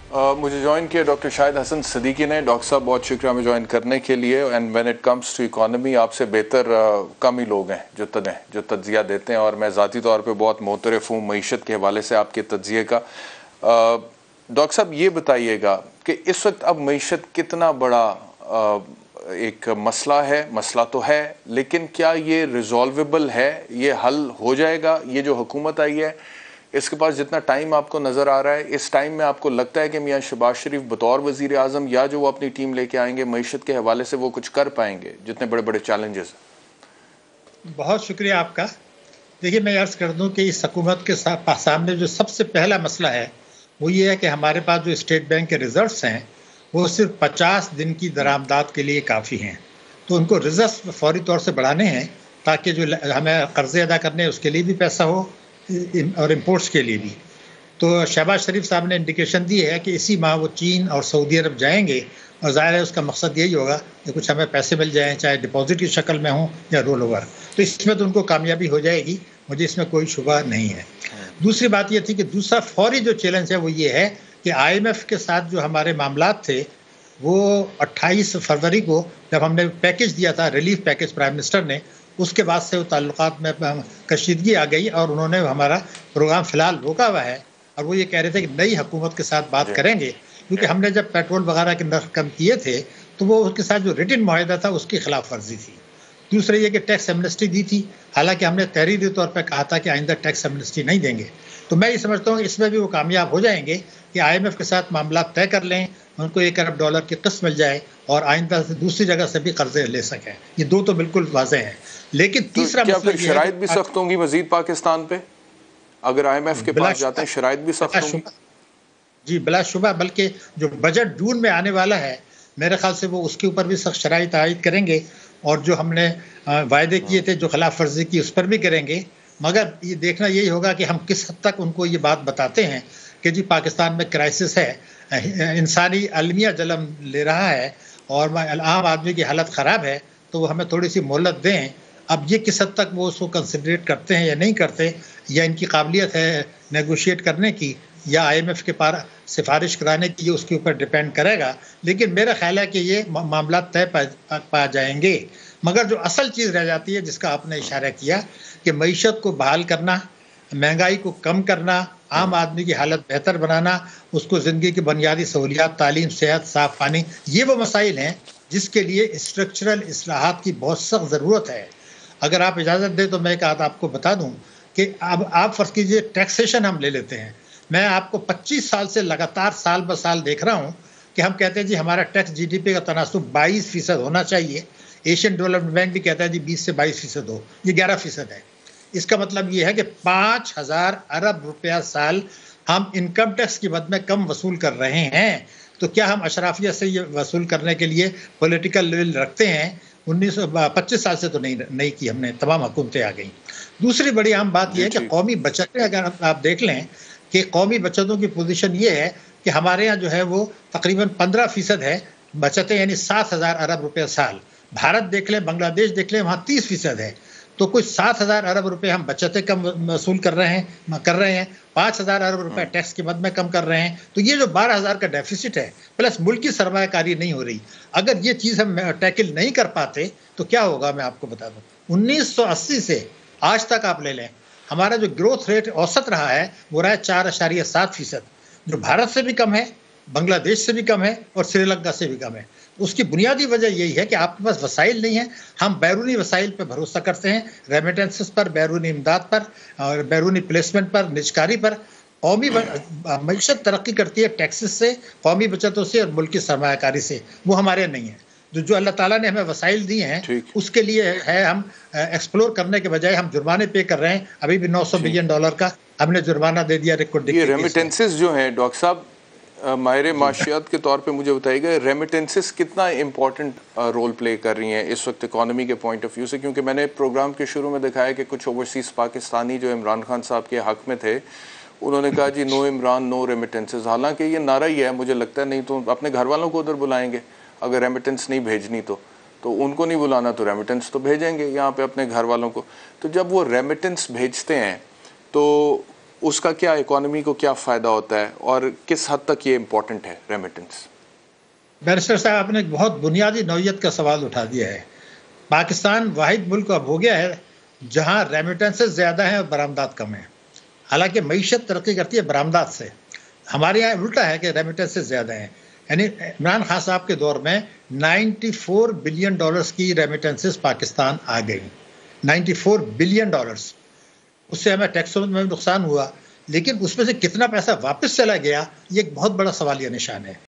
मुझे ज्वाइन किया डॉक्टर शाहिद हसन सिद्दीकी ने। डॉक्टर साहब बहुत शुक्रिया हमें ज्वाइन करने के लिए। And when it comes to economy आपसे बेहतर कम ही लोग हैं जो तज्जिया देते हैं, और मैं ज़ाती तौर पे बहुत मोतरफ़ हूँ मईशत के हवाले से आपके तज्जिए का। डॉक्टर साहब ये बताइएगा कि इस वक्त अब मईशत कितना बड़ा एक मसला है? मसला तो है, लेकिन क्या ये रिजॉल्वेबल है? ये हल हो जाएगा? ये जो हुकूमत आई है इसके पास जितना टाइम आपको नज़र आ रहा है, इस टाइम में आपको लगता है कि मियां शहबाज शरीफ बतौर वज़ीर आज़म या जो वो अपनी टीम लेके आएंगे मईशत के हवाले से वो कुछ कर पाएंगे जितने बड़े बड़े चैलेंजेस? बहुत शुक्रिया आपका। देखिए, मैं अर्ज़ कर दूं कि इस हुकूमत के सामने जो सबसे पहला मसला है वो ये है कि हमारे पास जो स्टेट बैंक के रिजर्व्स हैं वो सिर्फ 50 दिन की दरामदात के लिए काफ़ी हैं। तो उनको रिजर्व फौरी तौर से बढ़ाने हैं ताकि जो हमें कर्जे अदा करने हैं उसके लिए भी पैसा हो और इम्पोर्ट्स के लिए भी। तो शहबाज शरीफ साहब ने इंडिकेशन दी है कि इसी माह वो चीन और सऊदी अरब जाएंगे, और ज़ाहिर है उसका मकसद यही होगा कि कुछ हमें पैसे मिल जाएं, चाहे डिपॉजिट की शक्ल में हो या रोल ओवर। तो इसमें तो उनको कामयाबी हो जाएगी, मुझे इसमें कोई शुबा नहीं है। दूसरी बात ये थी कि दूसरा फौरी जो चैलेंज है वो ये है कि IMF के साथ जो हमारे मामलात थे वो 28 फरवरी को जब हमने पैकेज दिया था, रिलीफ पैकेज प्राइम मिनिस्टर ने, उसके बाद से वो ताल्लुकात में कशीदगी आ गई और उन्होंने हमारा प्रोग्राम फ़िलहाल रोका हुआ है। और वो ये कह रहे थे कि नई हुकूमत के साथ बात करेंगे, क्योंकि हमने जब पेट्रोल वगैरह के नर्ख कम किए थे तो वो उसके साथ जो रिटन मुआहदा था उसकी खिलाफ वर्जी थी। दूसरे ये कि टैक्स एमनेस्टी दी थी, हालांकि हमने तहरीरी तौर पर कहा था कि आइंदा टैक्स एमनेस्टी नहीं देंगे। तो मैं ये समझता हूँ इसमें भी वो कामयाब हो जाएंगे कि IMF के साथ मामला तय कर लें, उनको $1 अरब की किस्त मिल जाए और आइंदा से दूसरी जगह से भी कर्जे ले सकें। ये दो तो बिल्कुल वाज़ेह हैं। लेकिन तीसरा क्या फिर शराइत भी सख्त होंगी मजीद पाकिस्तान पे? अगर IMF के पास जाते हैं शराइत भी सख्त होंगी? जी बिलाशुबा, बल्कि जो बजट जून में आने वाला है मेरे ख्याल से वो उसके ऊपर भी सख्त शराइत आयद करेंगे, और जो हमने वायदे किए थे जो खिलाफ वर्जी की उस पर भी करेंगे। मगर ये देखना यही होगा कि हम किस हद तक उनको ये बात बताते हैं कि जी पाकिस्तान में क्राइसिस है, इंसानी अलमिया जन्म ले रहा है और आम आदमी की हालत ख़राब है, तो वो हमें थोड़ी सी मोहलत दें। अब ये किस हद तक वो उसको कंसिडरेट करते हैं या नहीं करते, या इनकी काबिलियत है नेगोशिएट करने की या IMF के पार सिफारिश कराने की, ये उसके ऊपर डिपेंड करेगा। लेकिन मेरा ख्याल है कि ये मामला तय पा जाएंगे। मगर जो असल चीज़ रह जाती है जिसका आपने इशारा किया कि मईशत को बहाल करना, महंगाई को कम करना, आम आदमी की हालत बेहतर बनाना, उसको ज़िंदगी की बुनियादी सहूलियात, तालीम, सेहत, साफ़ पानी, ये वो मसाइल हैं जिसके लिए स्ट्रक्चरल इस्लाहात की बहुत सख्त ज़रूरत है। अगर आप इजाज़त दें तो मैं एक बात आपको बता दूं कि अब आप फ़र्ज़ कीजिए टैक्सेशन हम ले लेते हैं। मैं आपको 25 साल से लगातार साल ब साल देख रहा हूं कि हम कहते हैं जी हमारा टैक्स GDP का तनासुब 22% होना चाहिए। एशियन डेवलपमेंट बैंक भी कहता है जी 20 से 22% हो, ये 11% है। इसका मतलब ये है कि 5,000 अरब रुपया साल हम इनकम टैक्स की मद में कम वसूल कर रहे हैं। तो क्या हम अशराफिया से ये वसूल करने के लिए पॉलिटिकल लेवल रखते हैं? 25 साल से तो नहीं की हमने, तमाम हुकूमतें आ गई। दूसरी बड़ी अहम बात यह है कि कौमी बचतें अगर आप देख लें कि कौमी बचतों की पोजीशन ये है कि हमारे यहाँ जो है वो तकरीबन 15% है बचतें, यानी 7,000 अरब रुपये साल। भारत देख लें, बांग्लादेश देख लें, वहाँ 30% है। तो कुछ 7,000 अरब रुपए हम बचतें कम वसूल कर रहे हैं, 5,000 अरब रुपए टैक्स की मद में कम कर रहे हैं। तो ये जो 12,000 का डेफिसिट है प्लस मुल्क की सरमायाकारी नहीं हो रही, अगर ये चीज़ हम टैकल नहीं कर पाते तो क्या होगा मैं आपको बता दूं। 1980 से आज तक आप ले लें, हमारा जो ग्रोथ रेट औसत रहा है वो रहा है 4.7%, जो भारत से भी कम है, बांग्लादेश से भी कम है और श्रीलंका से भी कम है। उसकी बुनियादी वजह यही है कि आपके पास वसाइल नहीं है। हम बैरूनी वसाइल पर भरोसा करते हैं, रेमिटेंसेस पर, बैरूनी इमदाद पर और बैरूनी प्लेसमेंट पर, निजकारी पर। कौमी मईशत तरक्की करती है टैक्सेस से, कौमी बचतों से और मुल्क की सरमायाकारी से, वो हमारे नहीं है। जो अल्लाह ताला ने हमें वसाइल दिए हैं उसके लिए है, हम एक्सप्लोर करने के बजाय हम जुर्माने पे कर रहे हैं। अभी भी $900 बिलियन का हमने जुर्माना दे दिया रिकॉर्ड। ये रेमिटेंसेस जो हैं डॉक्टर साहब, माहिर माशियात के तौर पे मुझे बताइएगा रेमिटेंसेस कितना इम्पोर्टेंट रोल प्ले कर रही हैं इस वक्त इकॉनमी के पॉइंट ऑफ व्यू से? क्योंकि मैंने प्रोग्राम के शुरू में दिखाया कि कुछ ओवरसीज़ पाकिस्तानी जो इमरान खान साहब के हक़ में थे, उन्होंने कहा जी नो इमरान नो रेमिटेंसेस। हालांकि ये नारा ही है, मुझे लगता है नहीं तो अपने घर वालों को उधर बुलाएंगे। अगर रेमिटेंस नहीं भेजनी तो उनको नहीं बुलाना तो रेमिटेंस तो भेजेंगे यहाँ पे अपने घर वालों को। तो जब वो रेमिटेंस भेजते हैं तो اس کا کیا اکانومی کو کیا فائدہ ہوتا ہے اور کس حد تک یہ امپورٹنٹ ہے ریمیٹنس؟ بیرسٹر صاحب آپ نے ایک بہت بنیادی نوعیت کا سوال اٹھا دیا ہے. پاکستان واحد ملک اب ہو گیا ہے جہاں ریمیٹنسز زیادہ ہیں اور برآمدات کم ہیں. حالانکہ معیشت ترقی کرتی ہے برآمدات سے، ہمارے یہاں الٹا ہے کہ ریمیٹنسز زیادہ ہیں. یعنی عمران خان صاحب کے دور میں 94 بلین ڈالرز کی ریمیٹنسز پاکستان آ گئی. 94 بلین ڈالرز. اس سے ہمیں ٹیکسوں میں نقصان ہوا، لیکن اس میں سے کتنا پیسہ واپس چلا گیا یہ ایک بہت بڑا سوالیہ نشان ہے.